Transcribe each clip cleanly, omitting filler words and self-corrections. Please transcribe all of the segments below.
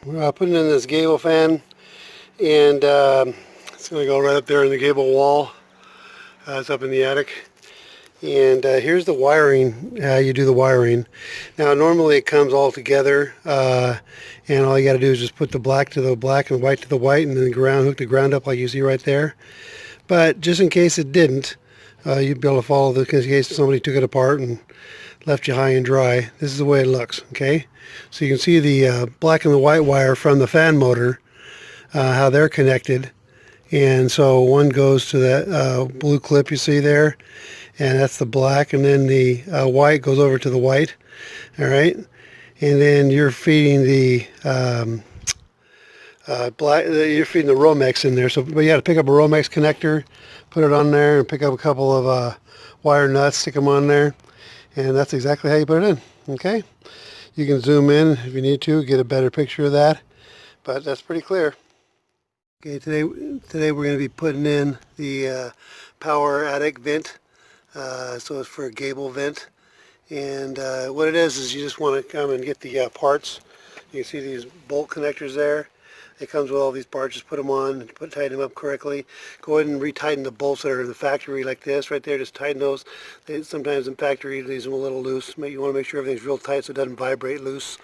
We're putting in this Gable fan, and it's going to go right up there in the Gable wall. It's up in the attic. And here's the wiring, how you do the wiring. Now normally it comes all together, and all you got to do is just put the black to the black and white to the white, and then hook the ground up like you see right there. But just in case it didn't, you'd be able to follow in case somebody took it apart and left you high and dry. This is the way it looks, okay? So you can see the black and the white wire from the fan motor, how they're connected. And so one goes to that blue clip you see there, and that's the black, and then the white goes over to the white. All right, and then you're feeding the you're feeding the Romex in there. So, but you got to pick up a Romex connector, put it on there, and pick up a couple of wire nuts, stick them on there, and that's exactly how you put it in. Okay, you can zoom in if you need to get a better picture of that, but that's pretty clear. Okay, today we're going to be putting in the power attic vent. So it's for a Gable vent, and what it is you just want to come and get the parts. You can see these bolt connectors there. It comes with all these parts. Just put them on, tighten them up correctly. Go ahead and retighten the bolts that are in the factory like this right there. Just tighten those. Sometimes in factory leaves them a little loose. You want to make sure everything's real tight so it doesn't vibrate loose.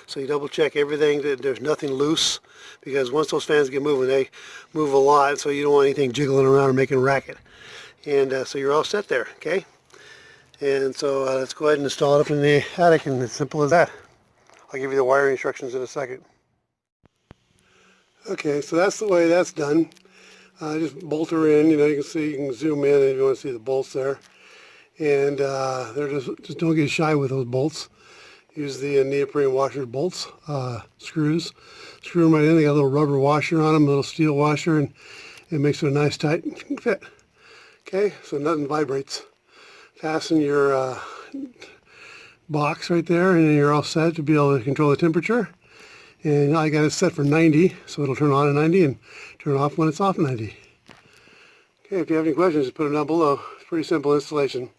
So you double check everything that there's nothing loose, because once those fans get moving, they move a lot, so you don't want anything jiggling around or making a racket. And so you're all set there, okay? And so let's go ahead and install it up in the attic, and it's simple as that. I'll give you the wiring instructions in a second. Okay, so that's the way that's done. Just bolt her in. You can see, you can zoom in if you want to see the bolts there. And they're just don't get shy with those bolts. Use the neoprene washer bolts, screws. Screw them right in. They got a little rubber washer on them, a little steel washer, and it makes it a nice tight fit. Okay, so nothing vibrates. Fasten your box right there, and then you're all set to be able to control the temperature. And I got it set for 90, so it'll turn on at 90 and turn off when it's off 90. Okay, if you have any questions, just put them down below. It's a pretty simple installation.